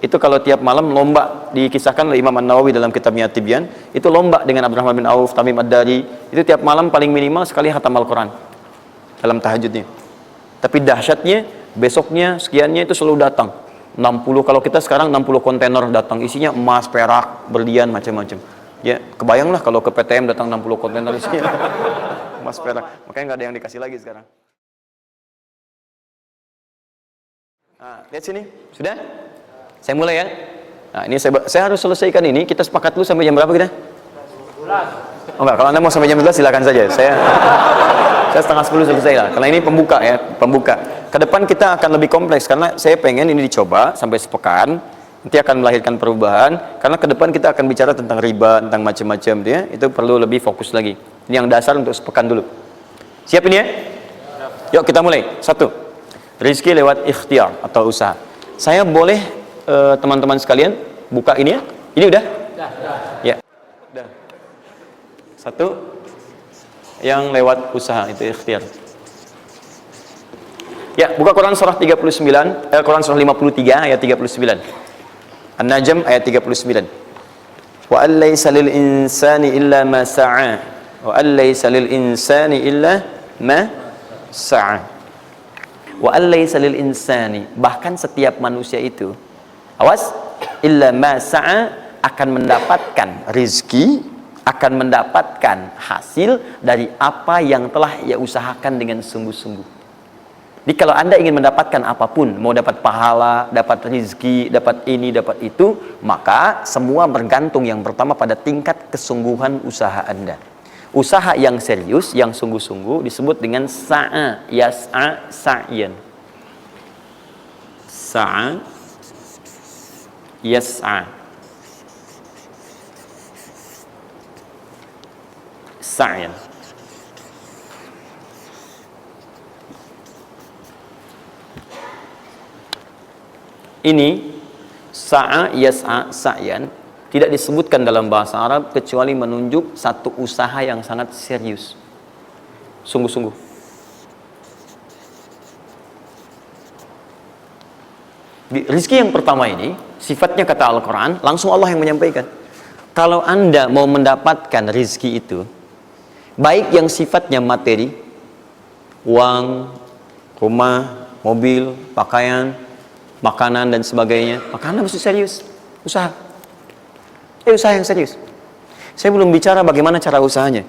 itu kalau tiap malam lomba, dikisahkan oleh Imam An-Nawawi dalam kitabnya Tibyan, itu lomba dengan Abdurrahman bin Auf, Tamim Ad-Dari, itu tiap malam paling minimal sekali khatam Al-Quran dalam tahajudnya. Tapi dahsyatnya, besoknya sekiannya itu selalu datang 60, kalau kita sekarang 60 kontainer datang, isinya emas, perak, berlian, macam-macam. Ya, kebayanglah kalau ke PTM datang 60 kontainer isinya emas, perak. Makanya nggak ada yang dikasih lagi sekarang. Nah, lihat sini, sudah? Saya mulai ya. Nah, ini saya harus selesaikan ini. Kita sepakat dulu sampai jam berapa kita? 11. Oh enggak, kalau Anda mau sampai jam 11 silakan saja. Saya setengah 10 selesai lah. Karena ini pembuka ya, pembuka. Ke depan kita akan lebih kompleks karena saya pengen ini dicoba sampai sepekan. Nanti akan melahirkan perubahan. Karena ke depan kita akan bicara tentang riba, tentang macam-macam ya. Itu perlu lebih fokus lagi. Ini yang dasar untuk sepekan dulu. Siap ini ya? Yuk kita mulai. 1. Rizki lewat ikhtiar atau usaha. Saya boleh teman-teman sekalian buka ini ya? Ini udah? Ya. Udah. 1 yang lewat usaha itu ikhtiar. Ya, buka Quran surah 39, Quran surah 53 ayat 39. An-Najm ayat 39. Wa allaysa lil insani illa ma sa'a. Wa allaysa lil insani illa ma sa'a. Wa allaysa lil insani, bahkan setiap manusia itu, awas, illa ma sa'a, akan mendapatkan rizki, akan mendapatkan hasil dari apa yang telah ia usahakan dengan sungguh-sungguh. Jadi kalau Anda ingin mendapatkan apapun, mau dapat pahala, dapat rizki, dapat ini, dapat itu, maka semua bergantung yang pertama pada tingkat kesungguhan usaha Anda. Usaha yang serius, yang sungguh-sungguh disebut dengan sa'a, yas'a, sa'yan. Sa'a, yas'a, sa'yan. Ini sa'a, yas'a, sa'yan tidak disebutkan dalam bahasa Arab kecuali menunjuk satu usaha yang sangat serius, sungguh-sungguh. Rizki yang pertama ini sifatnya kata Al-Quran, langsung Allah yang menyampaikan. Kalau Anda mau mendapatkan rizki itu, baik yang sifatnya materi, uang, rumah, mobil, pakaian, makanan dan sebagainya, maka Anda mesti serius usaha. Usaha yang serius. Saya belum bicara bagaimana cara usahanya,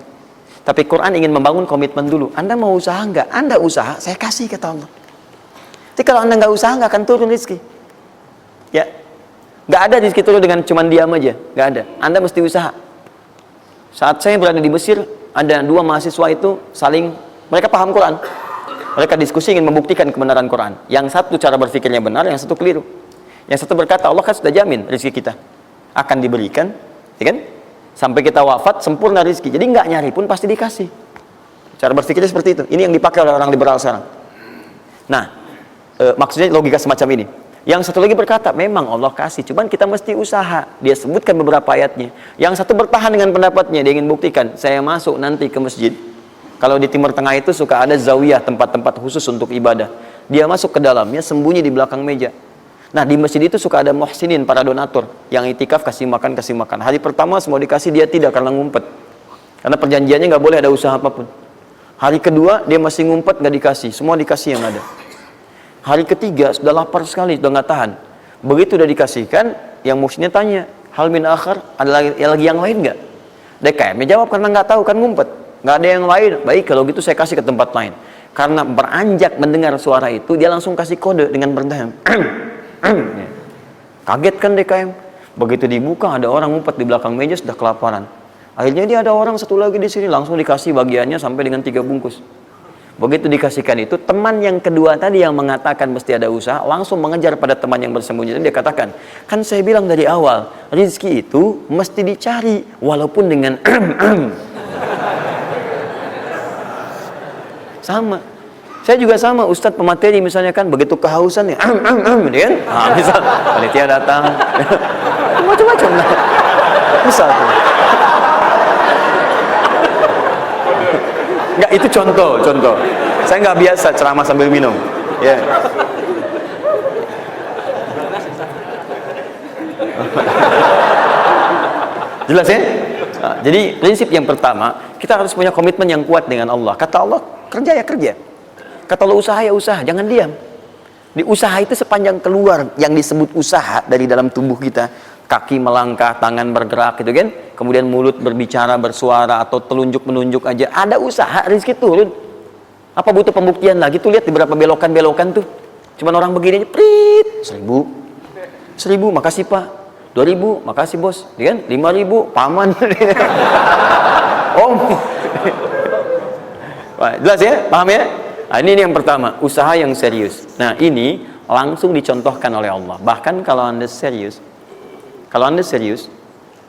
tapi Quran ingin membangun komitmen dulu. Anda mau usaha enggak? Anda usaha, saya kasih kata Allah. Jadi kalau Anda enggak usaha, enggak akan turun rezeki. Ya, enggak ada rezeki turun dengan cuman diam aja, enggak ada. Anda mesti usaha. Saat saya berada di Mesir, ada 2 mahasiswa itu saling, mereka paham Quran. Mereka diskusi ingin membuktikan kebenaran Quran. Yang satu cara berpikirnya benar, yang satu keliru. Yang satu berkata, Allah kan sudah jamin rezeki kita akan diberikan, ya kan? Sampai kita wafat sempurna rezeki. Jadi nggak nyari pun pasti dikasih. Cara berpikirnya seperti itu. Ini yang dipakai oleh orang liberal sekarang. Nah, maksudnya logika semacam ini. Yang satu lagi berkata, memang Allah kasih, cuman kita mesti usaha. Dia sebutkan beberapa ayatnya. Yang satu bertahan dengan pendapatnya, dia ingin buktikan, saya masuk nanti ke masjid. Kalau di Timur Tengah itu suka ada zawiyah, tempat-tempat khusus untuk ibadah. Dia masuk ke dalamnya, sembunyi di belakang meja. Nah, di masjid itu suka ada muhsinin, para donatur, yang itikaf kasih makan, kasih makan. Hari pertama semua dikasih, dia tidak, karena ngumpet. Karena perjanjiannya nggak boleh ada usaha apapun. Hari kedua, dia masih ngumpet, nggak dikasih. Semua dikasih yang ada. Hari ketiga, sudah lapar sekali, sudah nggak tahan. Begitu udah dikasihkan, yang muhsinnya tanya, hal min akhar, ada lagi yang lain nggak? DKM-nya jawab, karena nggak tahu, kan ngumpet. Nggak ada yang lain. Baik, kalau gitu saya kasih ke tempat lain. Karena beranjak mendengar suara itu, dia langsung kasih kode dengan berdahem. Kaget kan DKM. Begitu dibuka, ada orang ngumpet di belakang meja, sudah kelaparan. Akhirnya dia ada orang satu lagi di sini, langsung dikasih bagiannya sampai dengan 3 bungkus. Begitu dikasihkan itu, teman yang kedua tadi yang mengatakan mesti ada usaha, langsung mengejar pada teman yang bersembunyi. Dan dia katakan, kan saya bilang dari awal, rezeki itu mesti dicari, walaupun dengan sama. Saya juga sama, Ustadz pemateri misalnya kan, begitu kehausan ya, dia kan, misal panitia datang, macam-macam lah, misal tuh. Enggak, itu contoh. Saya nggak biasa ceramah sambil minum, ya. Jelas ya? Nah, jadi prinsip yang pertama, kita harus punya komitmen yang kuat dengan Allah. Kata Allah, kerja ya kerja. Kata Allah, usaha ya usaha, jangan diam. Di usaha itu sepanjang keluar yang disebut usaha dari dalam tubuh kita, kaki melangkah, tangan bergerak gitu kan, kemudian mulut berbicara, bersuara, atau telunjuk menunjuk aja, ada usaha, rezeki turun. Apa butuh pembuktian lagi? Tuh lihat di beberapa belokan-belokan tuh, cuman orang begini aja, prit, 1.000, makasih Pak, 2.000, makasih bos, ya kan? 5.000, paman. Om. Jelas ya? Paham ya? Nah, ini yang pertama, usaha yang serius. Nah, ini langsung dicontohkan oleh Allah. Bahkan kalau Anda serius,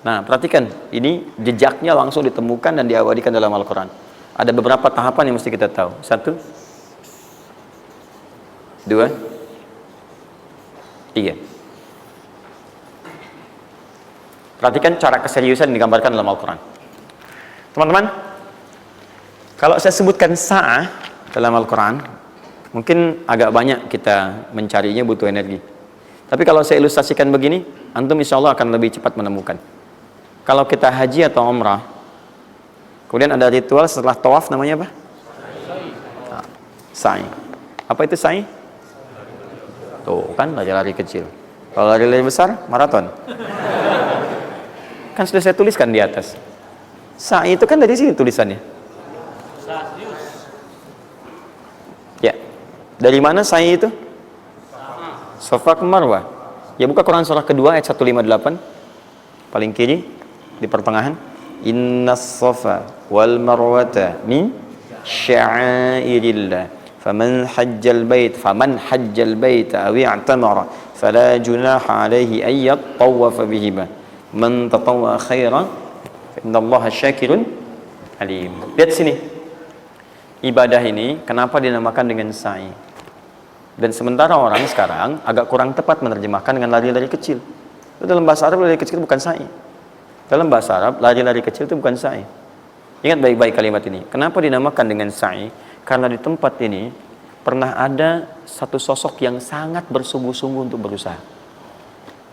nah perhatikan, ini jejaknya langsung ditemukan dan diabadikan dalam Al-Quran. Ada beberapa tahapan yang mesti kita tahu. 1, 2, 3. Perhatikan cara keseriusan yang digambarkan dalam Al-Quran. Teman-teman, kalau saya sebutkan sa'ah dalam Al-Quran, mungkin agak banyak kita mencarinya, butuh energi. Tapi kalau saya ilustrasikan begini, antum insya Allah akan lebih cepat menemukan. Kalau kita haji atau umrah, kemudian ada ritual setelah tawaf, namanya apa? Sa'i. Apa itu sa'i? Tuh kan, lari-lari kecil. Kalau lari-lari besar, maraton. Kan sudah saya tuliskan di atas. Sa'i itu kan dari sini tulisannya. Ya. Dari mana sa'i itu? Safa ke Marwah. Ya, buka Quran surah kedua ayat 158. Paling kiri di pertengahan. Innas safa wal marwata min sya'airillah. Faman hajjal bait aw i'tamara fala junaha alaihi ay yatawafa bihima. Man tatawwa khairan fa innallaha syakirun alim. Lihat sini. Ibadah ini kenapa dinamakan dengan sa'i? Dan sementara orang sekarang agak kurang tepat menerjemahkan dengan lari-lari kecil. Dalam bahasa Arab lari kecil bukan sa'i. Dalam bahasa Arab lari-lari kecil itu bukan sa'i. Ingat baik-baik kalimat ini. Kenapa dinamakan dengan sa'i? Karena di tempat ini pernah ada satu sosok yang sangat bersungguh-sungguh untuk berusaha.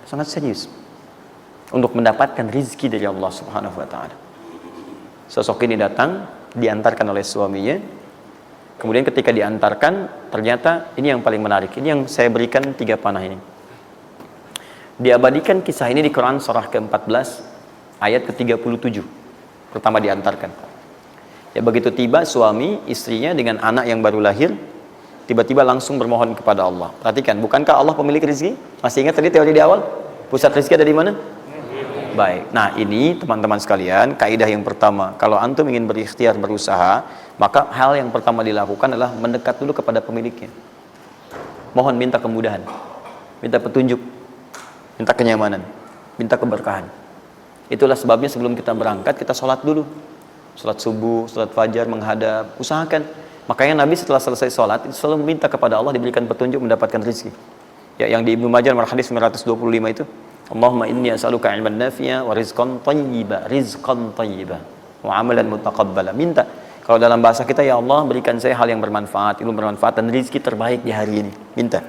Sangat serius untuk mendapatkan rizki dari Allah Subhanahu wa taala. Sosok ini datang, diantarkan oleh suaminya. Kemudian ketika diantarkan, ternyata ini yang paling menarik. Ini yang saya berikan 3 panah ini. Diabadikan kisah ini di Quran surah ke-14 ayat ke-37. Pertama diantarkan. Ya, begitu tiba suami, istrinya dengan anak yang baru lahir, tiba-tiba langsung bermohon kepada Allah. Perhatikan, bukankah Allah pemilik rezeki? Masih ingat tadi teori di awal? Pusat rezeki ada di mana? Baik. Nah, ini teman-teman sekalian, kaidah yang pertama. Kalau antum ingin berikhtiar berusaha, maka hal yang pertama dilakukan adalah mendekat dulu kepada pemiliknya. Mohon minta kemudahan, minta petunjuk, minta kenyamanan, minta keberkahan. Itulah sebabnya sebelum kita berangkat, kita sholat dulu. Sholat subuh, sholat fajar, menghadap, usahakan. Makanya Nabi setelah selesai sholat, selalu minta kepada Allah diberikan petunjuk mendapatkan rezeki. Ya, yang di Ibnu Majah nomor hadis 925 itu, Allahumma inni as'aluka ilman nafi'a wa rizqan thayyiba wa amalan mutaqabbala. Minta. Kalau dalam bahasa kita, ya Allah berikan saya hal yang bermanfaat, ilmu bermanfaat dan rezeki terbaik di hari ini. Minta.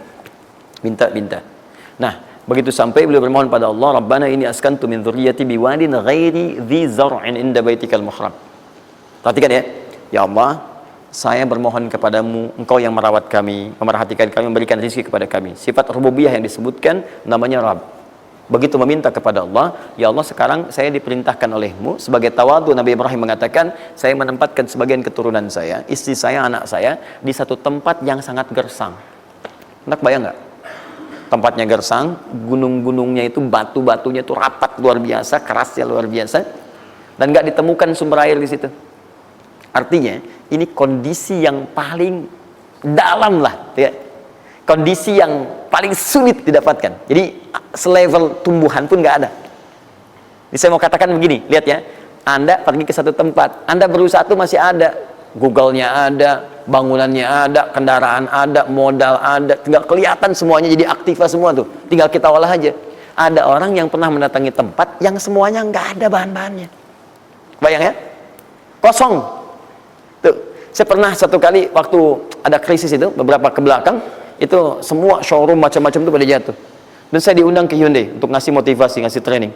Nah, begitu sampai beliau bermohon pada Allah, Rabbana inni askantu min dzurriyyati biwadin ghairi dzi zar'in inda baitikal muharram. Perhatikan ya. Ya Allah, saya bermohon kepadamu, engkau yang merawat kami, memerhatikan kami, memberikan rezeki kepada kami. Sifat rububiyah yang disebutkan namanya Rabb. Begitu meminta kepada Allah, ya Allah sekarang saya diperintahkan olehmu sebagai tawadu. Nabi Ibrahim mengatakan, saya menempatkan sebagian keturunan saya, istri saya, anak saya di satu tempat yang sangat gersang. Anda bayang nggak? Tempatnya gersang, gunung-gunungnya itu, batu-batunya itu rapat luar biasa, kerasnya luar biasa, dan nggak ditemukan sumber air di situ. Artinya ini kondisi yang paling dalam lah, ya. Kondisi yang paling sulit didapatkan. Jadi selevel tumbuhan pun nggak ada. Jadi saya mau katakan begini, lihat ya, Anda pergi ke satu tempat, Anda berusaha tuh masih ada, Google-nya ada, bangunannya ada, kendaraan ada, modal ada, tinggal kelihatan semuanya jadi aktiva semua tuh, tinggal kita olah aja. Ada orang yang pernah mendatangi tempat yang semuanya nggak ada bahan-bahannya. Bayang ya, kosong. Tuh, saya pernah satu kali waktu ada krisis itu beberapa ke belakang, itu semua showroom macam-macam itu pada jatuh. Dan saya diundang ke Hyundai untuk ngasih motivasi, ngasih training.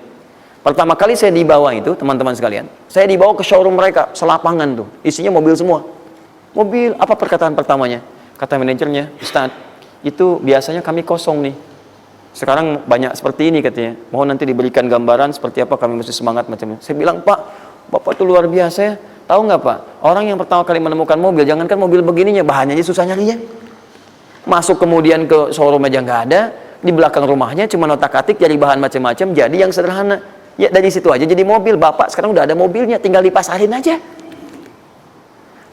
Pertama kali saya dibawa itu, teman-teman sekalian, saya dibawa ke showroom mereka, selapangan tuh, isinya mobil semua. Mobil, apa perkataan pertamanya? Kata manajernya, Ustaz, itu biasanya kami kosong nih. Sekarang banyak seperti ini katanya. Mohon nanti diberikan gambaran seperti apa kami mesti semangat macam-macam. Saya bilang, Pak, Bapak itu luar biasa ya. Tahu nggak Pak, orang yang pertama kali menemukan mobil, jangankan mobil begininya, bahannya aja susah nyarinya. Masuk kemudian ke showroom aja nggak ada, di belakang rumahnya cuma otak-atik cari bahan macam-macam, jadi yang sederhana. Ya dari situ aja jadi mobil. Bapak sekarang udah ada mobilnya, tinggal dipasarin aja.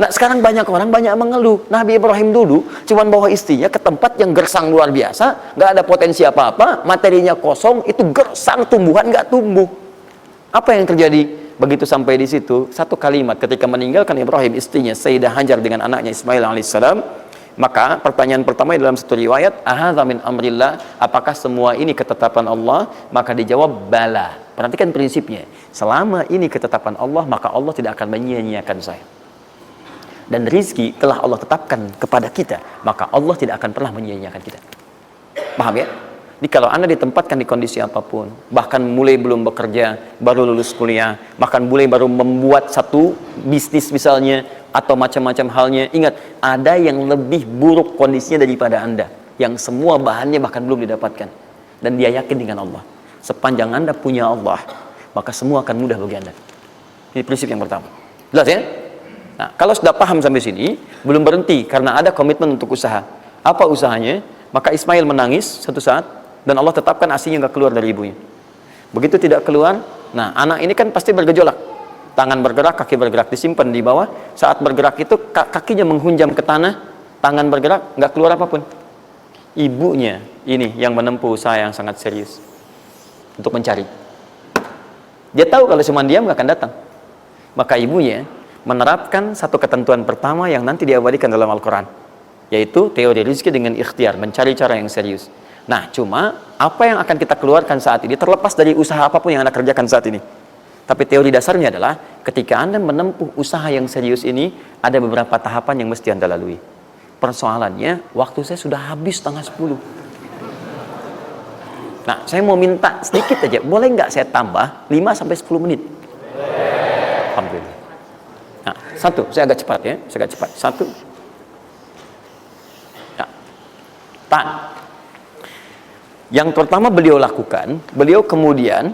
Nah sekarang banyak orang banyak mengeluh. Nabi Ibrahim dulu cuma bawa istrinya ke tempat yang gersang luar biasa, nggak ada potensi apa-apa, materinya kosong, itu gersang, tumbuhan nggak tumbuh. Apa yang terjadi? Begitu sampai di situ, satu kalimat ketika meninggalkan Ibrahim istrinya Sayyidah Hajar dengan anaknya Ismail alaihissalam, maka pertanyaan pertama dalam satu riwayat, ahadza min amrillah, apakah semua ini ketetapan Allah? Maka dijawab bala. Perhatikan prinsipnya, selama ini ketetapan Allah, maka Allah tidak akan menyia-nyiakan saya. Dan rizki telah Allah tetapkan kepada kita, maka Allah tidak akan pernah menyia-nyiakan kita. Paham ya? Jadi kalau Anda ditempatkan di kondisi apapun, bahkan mulai belum bekerja, baru lulus kuliah, bahkan mulai baru membuat satu bisnis misalnya, atau macam-macam halnya, ingat, ada yang lebih buruk kondisinya daripada Anda, yang semua bahannya bahkan belum didapatkan. Dan dia yakin dengan Allah. Sepanjang Anda punya Allah, maka semua akan mudah bagi Anda. Ini prinsip yang pertama. Jelas ya? Nah, kalau sudah paham sampai sini, belum berhenti karena ada komitmen untuk usaha. Apa usahanya? Maka Ismail menangis satu saat, dan Allah tetapkan asinya nggak keluar dari ibunya. Begitu tidak keluar, nah anak ini kan pasti bergejolak. Tangan bergerak, kaki bergerak, disimpan di bawah. Saat bergerak itu kakinya menghunjam ke tanah, tangan bergerak, nggak keluar apapun. Ibunya ini yang menempuh usaha yang sangat serius untuk mencari. Dia tahu kalau cuma diam nggak akan datang. Maka ibunya menerapkan satu ketentuan pertama yang nanti diabadikan dalam Al-Quran, yaitu teori rezeki dengan ikhtiar, mencari cara yang serius. Nah, cuma apa yang akan kita keluarkan saat ini terlepas dari usaha apapun yang Anda kerjakan saat ini. Tapi teori dasarnya adalah ketika Anda menempuh usaha yang serius ini, ada beberapa tahapan yang mesti Anda lalui. Persoalannya, waktu saya sudah habis 9:30. Nah, saya mau minta sedikit aja, boleh nggak saya tambah 5-10 menit? Alhamdulillah. Nah, satu, saya agak cepat ya, saya agak cepat. Satu. Nah, yang pertama beliau lakukan, beliau kemudian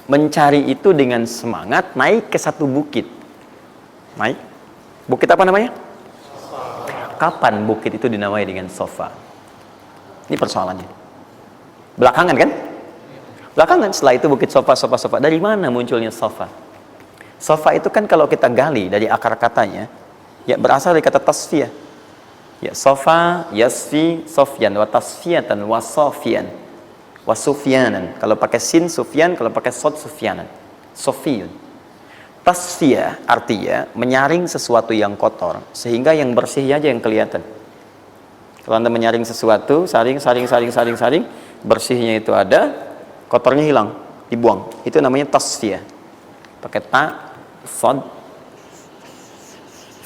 mencari itu dengan semangat, naik ke satu bukit. Naik. Bukit apa namanya? Kapan bukit itu dinamai dengan Sofa? Ini persoalannya. Belakangan kan? Belakangan, setelah itu bukit Sofa. Dari mana munculnya Sofa? Sofa itu kan kalau kita gali dari akar katanya, ya berasal dari kata tasfiyah. Ya, Sofa, yasfi, sofyan, wa tasfiyatan, wa sofian. Wasufyanan, kalau pakai sin sufyan, kalau pakai sod sufyanan, sofiyun. Tasfiyah artinya menyaring sesuatu yang kotor sehingga yang bersih aja yang kelihatan. Kalau Anda menyaring sesuatu, saring, bersihnya itu ada, kotornya hilang, dibuang. Itu namanya tasfiyah. Pakai ta, sod,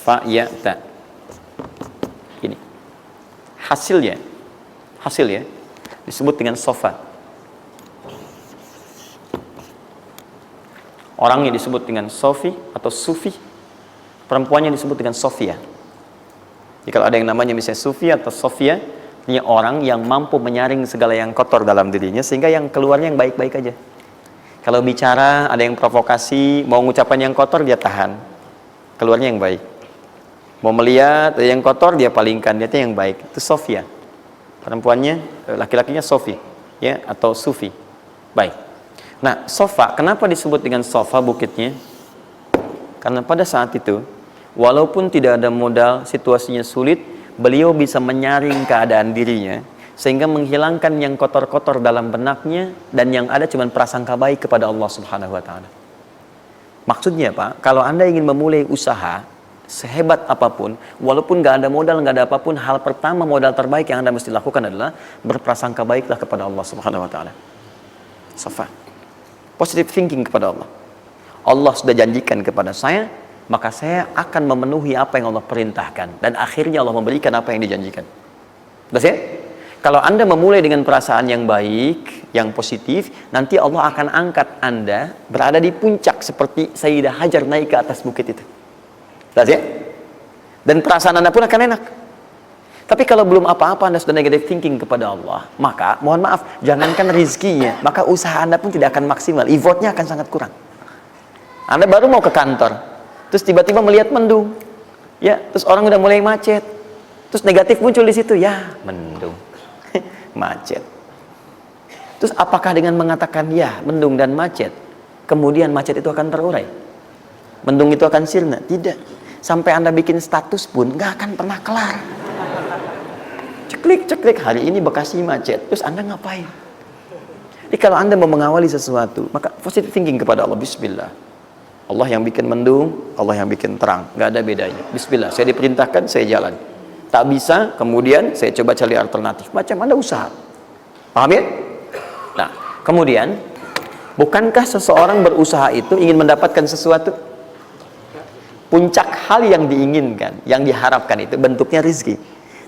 fa, ya, ta. Ini hasilnya disebut dengan sofa. Orangnya disebut dengan Sofi atau Sufi, perempuannya disebut dengan Sofia. Jadi kalau ada yang namanya misalnya Sufi atau Sofia, ini orang yang mampu menyaring segala yang kotor dalam dirinya sehingga yang keluarnya yang baik-baik aja. Kalau bicara ada yang provokasi, mau ngucapan yang kotor dia tahan, keluarnya yang baik. Mau melihat ada yang kotor dia palingkan, lihatnya yang baik. Itu Sofia. Perempuannya, laki-lakinya Sofi, ya, atau Sufi. Baik. Nah, Sofa, kenapa disebut dengan Sofa bukitnya? Karena pada saat itu, walaupun tidak ada modal, situasinya sulit, beliau bisa menyaring keadaan dirinya, sehingga menghilangkan yang kotor-kotor dalam benaknya, dan yang ada cuma prasangka baik kepada Allah Subhanahu wa Ta'ala. Maksudnya Pak, kalau Anda ingin memulai usaha, sehebat apapun, walaupun gak ada modal, gak ada apapun, hal pertama modal terbaik yang Anda mesti lakukan adalah berprasangka baiklah kepada Allah Subhanahu wa Ta'ala. Sofa. Positive thinking kepada Allah. Allah sudah janjikan kepada saya, maka saya akan memenuhi apa yang Allah perintahkan, dan akhirnya Allah memberikan apa yang dijanjikan. Betul ya? Kalau Anda memulai dengan perasaan yang baik, yang positif, nanti Allah akan angkat Anda berada di puncak seperti Sayyidah Hajar naik ke atas bukit itu. Jelas ya? Dan perasaan Anda pun akan enak. Tapi kalau belum apa-apa Anda sudah negative thinking kepada Allah, maka mohon maaf, jangankan rizkinya, maka usaha Anda pun tidak akan maksimal, effortnya akan sangat kurang. Anda baru mau ke kantor, terus tiba-tiba melihat mendung, ya, terus orang udah mulai macet, terus negatif muncul di situ, ya mendung, macet. Terus apakah dengan mengatakan ya mendung dan macet, kemudian macet itu akan terurai? Mendung itu akan sirna? Tidak. Sampai Anda bikin status pun nggak akan pernah kelar. Ceklik, hari ini Bekasi macet. Terus Anda ngapain? Jadi kalau Anda mau mengawali sesuatu, maka positive thinking kepada Allah. Bismillah. Allah yang bikin mendung, Allah yang bikin terang. Nggak ada bedanya. Bismillah. Saya diperintahkan, saya jalan. Tak bisa, kemudian saya coba cari alternatif. Macam Anda usaha. Paham ya? Nah, kemudian, bukankah seseorang berusaha itu ingin mendapatkan sesuatu? Puncak hal yang diinginkan, yang diharapkan itu bentuknya rizki.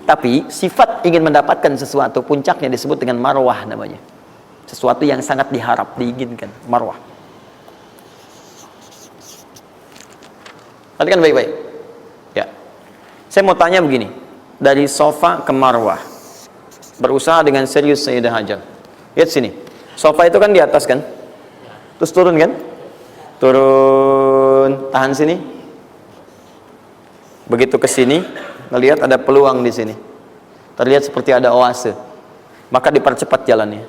Tapi sifat ingin mendapatkan sesuatu, puncaknya disebut dengan marwah namanya. Sesuatu yang sangat diharap, diinginkan, marwah. Perhatikan baik-baik. Ya. Saya mau tanya begini, dari sofa ke marwah, berusaha dengan serius Sayyidah Hajar. Lihat sini, sofa itu kan di atas kan, terus turun kan, turun, tahan sini. Begitu ke sini, melihat ada peluang di sini, terlihat seperti ada oase, maka dipercepat jalannya.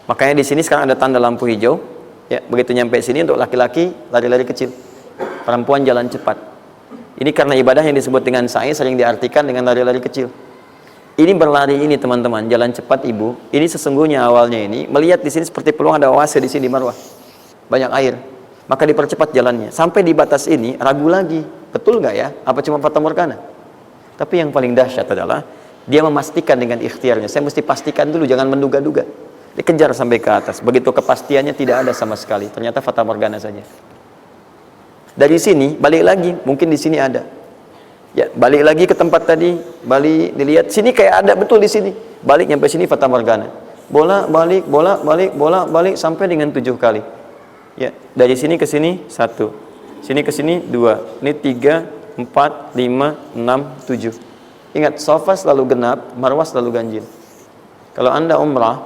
Makanya di sini sekarang ada tanda lampu hijau. Ya, begitu nyampe sini untuk laki-laki lari-lari kecil, perempuan jalan cepat. Ini karena ibadah yang disebut dengan sa'i sering diartikan dengan lari-lari kecil. Ini berlari ini teman-teman, jalan cepat ibu. Ini sesungguhnya awalnya ini melihat di sini seperti peluang ada oase di sini di marwah, banyak air, maka dipercepat jalannya. Sampai di batas ini ragu lagi, betul nggak ya? Apa cuma fata morgana? Tapi yang paling dahsyat adalah dia memastikan dengan ikhtiarnya. Saya mesti pastikan dulu, jangan menduga-duga. Dikejar sampai ke atas. Begitu kepastiannya tidak ada sama sekali. Ternyata fata morgana saja. Dari sini balik lagi, mungkin di sini ada. Ya, balik lagi ke tempat tadi, balik dilihat sini kayak ada betul di sini. Balik nyampe sini fata morgana. Bola balik sampai dengan 7 kali. Ya, dari sini ke sini 1. Sini ke sini 2. Ini 3, 4, 5, 6, 7. Ingat, sofa selalu genap, marwah selalu ganjil. Kalau Anda umrah,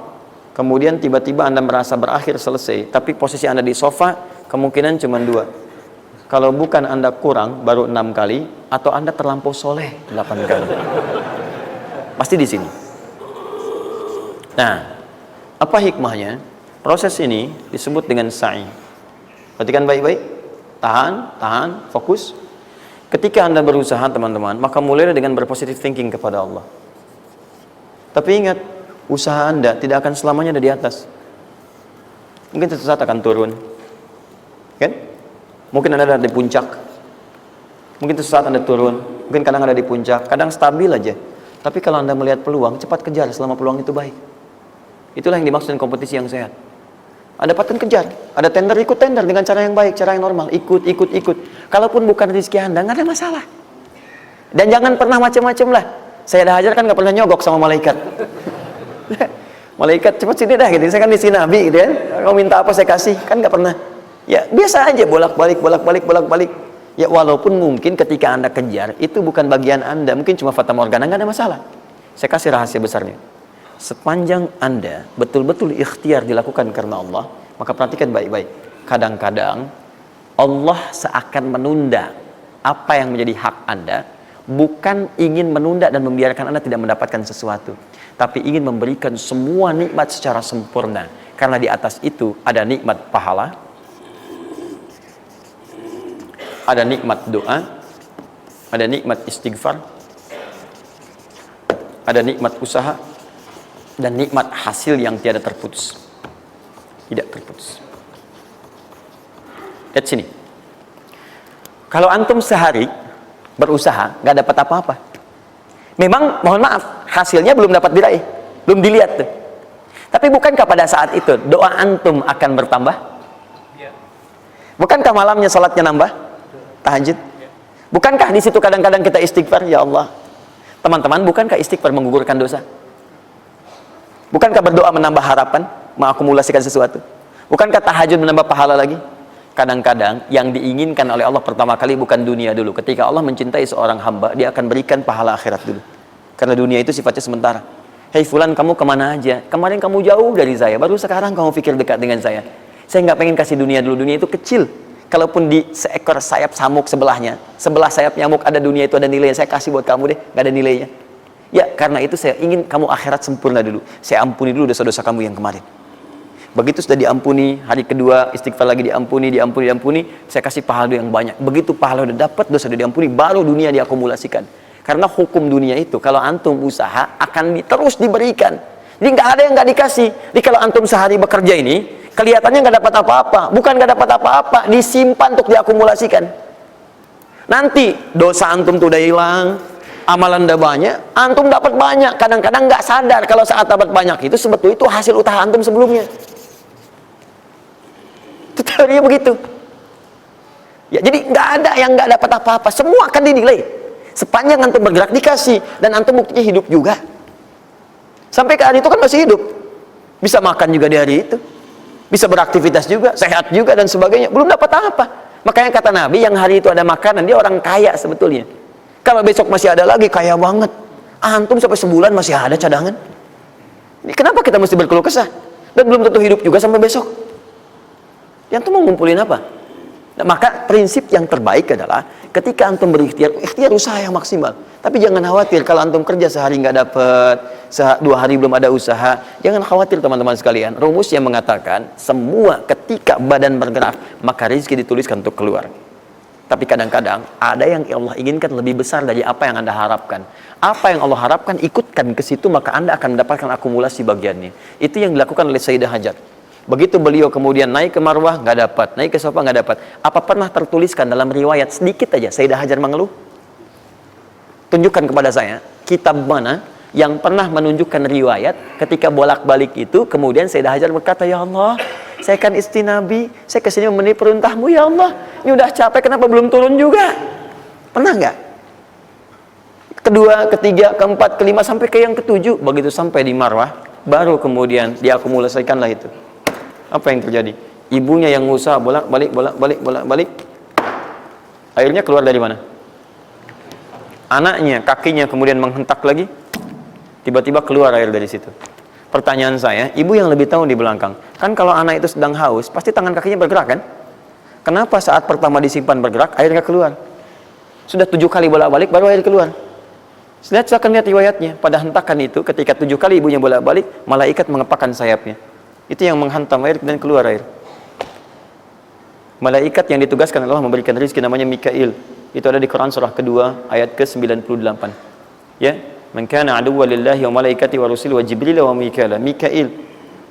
kemudian tiba-tiba Anda merasa berakhir selesai, tapi posisi Anda di sofa kemungkinan cuma 2. Kalau bukan Anda kurang baru 6 kali, atau Anda terlampau soleh 8 kali. Pasti di sini. Nah, apa hikmahnya? Proses ini disebut dengan sa'i. Perhatikan baik-baik. Tahan, fokus. Ketika Anda berusaha teman-teman, maka mulailah dengan berpositive thinking kepada Allah. Tapi ingat, usaha Anda tidak akan selamanya ada di atas. Mungkin suatu saat akan turun. Kan? Mungkin Anda ada di puncak. Mungkin suatu saat Anda turun. Mungkin kadang ada di puncak, kadang stabil aja. Tapi kalau Anda melihat peluang, cepat kejar selama peluang itu baik. Itulah yang dimaksud kompetisi yang sehat. Anda dapatkan kejar. Ada tender, ikut tender dengan cara yang baik, cara yang normal. Ikut. Kalaupun bukan rezeki Anda, nggak ada masalah. Dan jangan pernah macam-macam lah. Saya dah ajar kan nggak pernah nyogok sama malaikat. Malaikat cepat sini dah gitu. Saya kan di sini Nabi gitu kan. Kau minta apa saya kasih, kan nggak pernah. Ya biasa aja bolak-balik. Ya walaupun mungkin ketika Anda kejar itu bukan bagian Anda, mungkin cuma fata morgana, nggak ada masalah. Saya kasih rahasia besarnya. Sepanjang Anda betul-betul ikhtiar dilakukan karena Allah, maka perhatikan baik-baik. Kadang-kadang Allah seakan menunda apa yang menjadi hak Anda, bukan ingin menunda dan membiarkan Anda tidak mendapatkan sesuatu, tapi ingin memberikan semua nikmat secara sempurna. Karena di atas itu ada nikmat pahala, ada nikmat doa, ada nikmat istighfar, ada nikmat usaha, dan nikmat hasil yang tiada terputus. Tidak terputus. Lihat sini. Kalau antum sehari berusaha, nggak dapat apa-apa. Memang, mohon maaf, hasilnya belum dapat diraih, belum dilihat tuh. Tapi bukankah pada saat itu doa antum akan bertambah? Bukankah malamnya salatnya nambah? Tahajud. Bukankah di situ kadang-kadang kita istighfar, ya Allah. Teman-teman, bukankah istighfar menggugurkan dosa? Bukankah berdoa menambah harapan, mengakumulasikan sesuatu? Bukankah tahajud menambah pahala lagi? Kadang-kadang yang diinginkan oleh Allah pertama kali bukan dunia dulu. Ketika Allah mencintai seorang hamba, dia akan berikan pahala akhirat dulu. Karena dunia itu sifatnya sementara. Hei fulan, kamu kemana aja? Kemarin kamu jauh dari saya, baru sekarang kamu pikir dekat dengan saya. Saya nggak pengen kasih dunia dulu, dunia itu kecil. Kalaupun di seekor sayap samuk sebelahnya, sebelah sayap nyamuk ada dunia itu ada nilainya, saya kasih buat kamu deh, nggak ada nilainya. Ya, karena itu saya ingin kamu akhirat sempurna dulu. Saya ampuni dulu dosa-dosa kamu yang kemarin. Begitu sudah diampuni, hari kedua istighfar lagi diampuni, saya kasih pahala yang banyak. Begitu pahala udah dapat, dosa udah diampuni, baru dunia diakumulasikan. Karena hukum dunia itu, kalau antum usaha akan terus diberikan. Jadi nggak ada yang nggak dikasih. Jadi kalau antum sehari bekerja ini, kelihatannya nggak dapat apa-apa. Bukan nggak dapat apa-apa, disimpan untuk diakumulasikan. Nanti dosa antum tuh udah hilang, amalan udah banyak, antum dapat banyak. Kadang-kadang nggak sadar kalau saat dapat banyak itu sebetulnya itu hasil usaha antum sebelumnya. Itu teorinya begitu. Ya, jadi nggak ada yang nggak dapat apa-apa, semua akan dinilai. Sepanjang antum bergerak dikasih, dan antum buktinya hidup juga. Sampai ke hari itu kan masih hidup, bisa makan juga di hari itu, bisa beraktivitas juga, sehat juga dan sebagainya. Belum dapat apa. Makanya kata Nabi, yang hari itu ada makanan, dia orang kaya sebetulnya. Kalau besok masih ada lagi, kaya banget. Antum sampai sebulan masih ada cadangan. Ini kenapa kita mesti berkeluh kesah? Dan belum tentu hidup juga sampai besok. Yang antum mau ngumpulin apa? Nah, maka prinsip yang terbaik adalah ketika antum berikhtiar, ikhtiar usaha yang maksimal. Tapi jangan khawatir kalau antum kerja sehari nggak dapat, 2 hari belum ada usaha. Jangan khawatir teman-teman sekalian. Rumus yang mengatakan semua ketika badan bergerak maka rezeki dituliskan untuk keluar. Tapi kadang-kadang ada yang Allah inginkan lebih besar dari apa yang Anda harapkan. Apa yang Allah harapkan ikutkan ke situ, maka Anda akan mendapatkan akumulasi bagiannya. Itu yang dilakukan oleh Sayyidah Hajar. Begitu beliau kemudian naik ke Marwah, nggak dapat, naik ke Safa, nggak dapat. Apa pernah tertuliskan dalam riwayat sedikit aja Sayyidah Hajar mengeluh? Tunjukkan kepada saya kitab mana yang pernah menunjukkan riwayat ketika bolak-balik itu kemudian Sayyidah Hajar berkata, ya Allah, saya kan istri Nabi, saya kesini memenuhi perintahmu ya Allah, ini udah capek kenapa belum turun juga? Pernah nggak? Kedua, ketiga, keempat, kelima, sampai ke yang ketujuh. Begitu sampai di Marwah, baru kemudian diakumulasikanlah itu. Apa yang terjadi? Ibunya yang usaha bolak-balik. Airnya keluar dari mana? Anaknya, kakinya kemudian menghentak lagi. Tiba-tiba keluar air dari situ. Pertanyaan saya, ibu yang lebih tahu di belakang. Kan kalau anak itu sedang haus, pasti tangan kakinya bergerak kan? Kenapa saat pertama disimpan bergerak, airnya keluar? Sudah 7 kali bolak-balik, baru air keluar. Silakan lihat riwayatnya. Pada hentakan itu, ketika 7 kali ibunya bolak-balik, malaikat mengepakkan sayapnya. Itu yang menghantam air dan keluar air. Malaikat yang ditugaskan Allah memberikan rezeki namanya Mikail. Itu ada di Quran surah kedua ayat ke-98. Ya, man kana aduwwan lillahi wa malaikati wa rusuli wa jibril wa mikail. Mikail.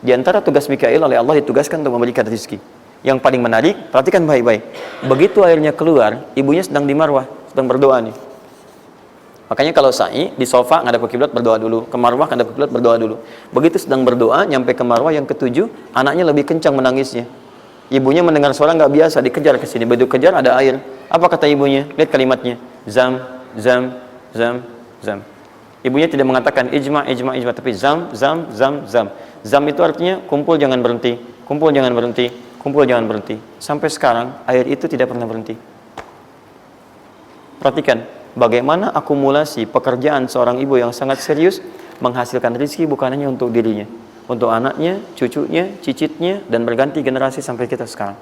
Di antara tugas Mikail oleh Allah ditugaskan untuk memberikan rezeki. Yang paling menarik, perhatikan baik-baik. Begitu airnya keluar, ibunya sedang di Marwah, sedang berdoa nih. Makanya kalau sa'i di sofa ngadep ke kiblat berdoa dulu, ke Marwah ngadep ke kiblat berdoa dulu. Begitu sedang berdoa nyampe ke Marwah yang ke-7, anaknya lebih kencang menangisnya. Ibunya mendengar suara nggak biasa, dikejar ke sini. Begitu kejar ada air. Apa kata ibunya? Lihat kalimatnya. Zam, zam, zam, zam. Ibunya tidak mengatakan ijma, tapi zam, zam, zam, zam. Zam itu artinya kumpul jangan berhenti, kumpul jangan berhenti, kumpul jangan berhenti. Sampai sekarang air itu tidak pernah berhenti. Perhatikan bagaimana akumulasi pekerjaan seorang ibu yang sangat serius menghasilkan rezeki bukan hanya untuk dirinya, untuk anaknya, cucunya, cicitnya, dan berganti generasi sampai kita sekarang.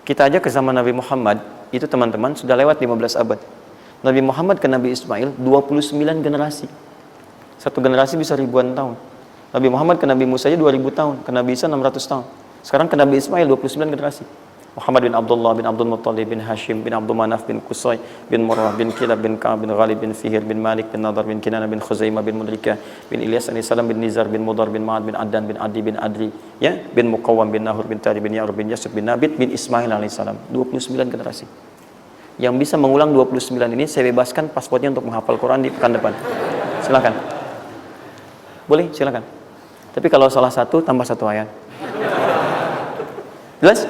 Kita aja ke zaman Nabi Muhammad, itu teman-teman sudah lewat 15 abad. Nabi Muhammad ke Nabi Ismail 29 generasi. Satu generasi bisa ribuan tahun. Nabi Muhammad ke Nabi Musa aja 2000 tahun, ke Nabi Isa 600 tahun. Sekarang ke Nabi Ismail 29 generasi. Muhammad bin Abdullah bin Abdul Muttalib bin Hashim bin Abdul Manaf bin Qusay bin Murrah bin Kilab bin Ka'ab bin Ghalib bin Fihir bin Malik bin Nadar bin Kinana bin Khuzaimah bin Mudrikah bin Ilyas alaihissalam bin Nizar bin Mudar bin Ma'ad bin Addan bin Adi bin Adri ya bin Muqawwam bin Nahur bin Tari bin Ya'ur bin Yasub bin Nabit bin Ismail alaihissalam. 29 generasi. Yang bisa mengulang 29 ini saya bebaskan paspornya untuk menghafal Quran di pekan depan. Silakan. Boleh, silakan. Tapi kalau salah satu tambah 1 ayat. Jelas?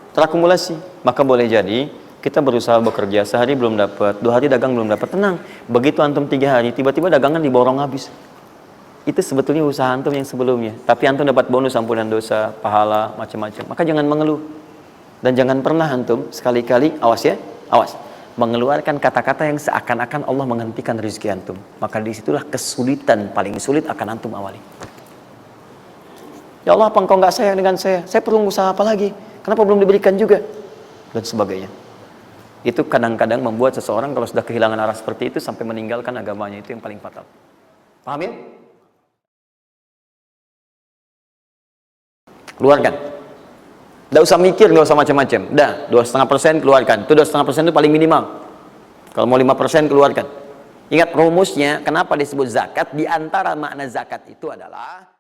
Terakumulasi. Maka boleh jadi kita berusaha bekerja, sehari belum dapat, 2 hari dagang belum dapat, tenang. Begitu antum 3 hari, tiba-tiba dagangan diborong habis. itu sebetulnya usaha antum yang sebelumnya. Tapi antum dapat bonus ampunan dosa, pahala, macam-macam. Maka jangan mengeluh. Dan jangan pernah antum sekali-kali, awas ya, awas, mengeluarkan kata-kata yang seakan-akan Allah menghentikan rezeki antum. Maka disitulah kesulitan paling sulit akan antum awali. Ya Allah, apa engkau nggak sayang dengan saya? Saya perlu usaha apa lagi? Kenapa belum diberikan juga? Dan sebagainya. Itu kadang-kadang membuat seseorang kalau sudah kehilangan arah seperti itu sampai meninggalkan agamanya, itu yang paling fatal. Paham ya? Keluarkan. Tidak usah mikir, nggak usah macam-macam. Dah, 2,5% keluarkan. Itu 2,5% itu paling minimal. Kalau mau 5% keluarkan. Ingat rumusnya, kenapa disebut zakat? Di antara makna zakat itu adalah